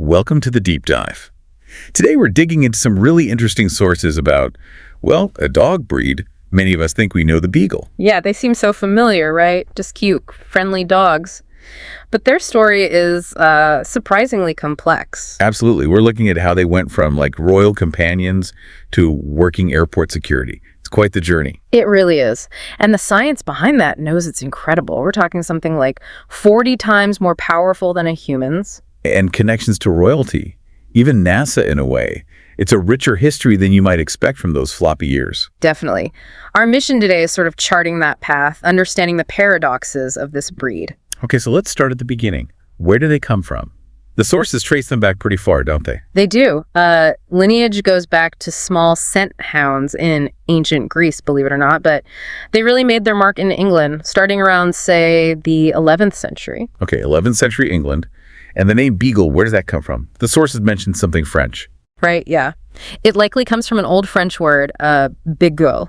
Welcome to the Deep Dive. Today we're digging into some really interesting sources about, well, a dog breed. Many of us think we know the Beagle. Yeah, they seem so familiar, right? Just cute, friendly dogs. But their story is surprisingly complex. Absolutely. We're looking at how they went from like royal companions to working airport security. It's quite the journey. It really is. And the science behind that knows it's incredible. We're talking something like 40 times more powerful than a human's. And connections to royalty, even NASA in a way. It's a richer history than you might expect from those floppy years. Definitely. Our mission today is sort of charting that path, understanding the paradoxes of this breed. Okay, so let's start at the beginning. Where do they come from? The sources trace them back pretty far, don't they? They do. Lineage goes back to small scent hounds in ancient Greece, believe it or not, but they really made their mark in England, starting around, say, the 11th century. Okay, 11th century England. And the name Beagle, where does that come from? The sources mention something French. Right, yeah. It likely comes from an old French word, Beagle.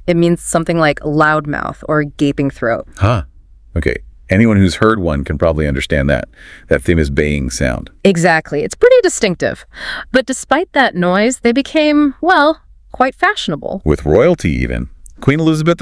It means something like loudmouth or gaping throat. Huh. Okay. Anyone who's heard one can probably understand that famous baying sound. Exactly. It's pretty distinctive. But despite that noise, they became, well, quite fashionable. With royalty, even. Queen Elizabeth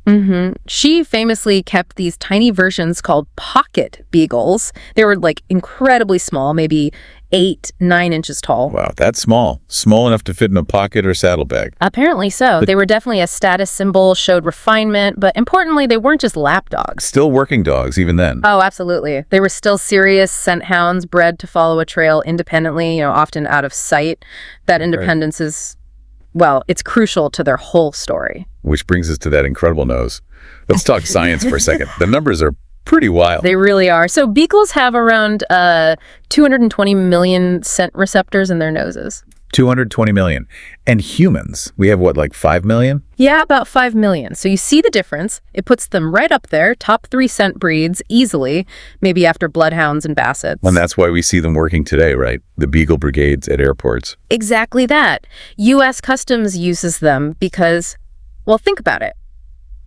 I. She famously kept these tiny versions called pocket beagles. They were like incredibly small, maybe 8-9 inches tall. Wow, that's small. Small enough to fit in a pocket or saddlebag. Apparently so. They were definitely a status symbol, showed refinement, but importantly, they weren't just lap dogs. Still working dogs, even then. Oh, absolutely. They were still serious scent hounds, bred to follow a trail independently, often out of sight. That independence is, well, it's crucial to their whole story. Which brings us to that incredible nose. Let's talk science for a second. The numbers are pretty wild. They really are. So beagles have around 220 million scent receptors in their noses. 220 million. And humans, we have what, like 5 million? Yeah, about 5 million. So you see the difference. It puts them right up there, top 3 scent breeds easily, maybe after bloodhounds and bassets. And that's why we see them working today, right? The Beagle brigades at airports. Exactly that. U.S. Customs uses them because, well, think about it.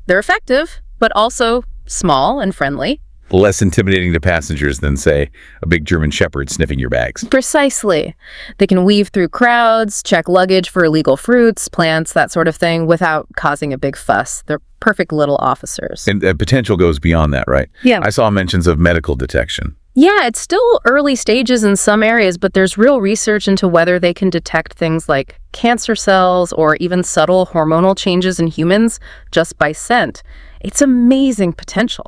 They're effective, but also small and friendly. Less intimidating to passengers than, say, a big German shepherd sniffing your bags. Precisely. They can weave through crowds, check luggage for illegal fruits, plants, that sort of thing, without causing a big fuss. They're perfect little officers. And the potential goes beyond that, right? Yeah. I saw mentions of medical detection. Yeah, it's still early stages in some areas, but there's real research into whether they can detect things like cancer cells or even subtle hormonal changes in humans just by scent. It's amazing potential.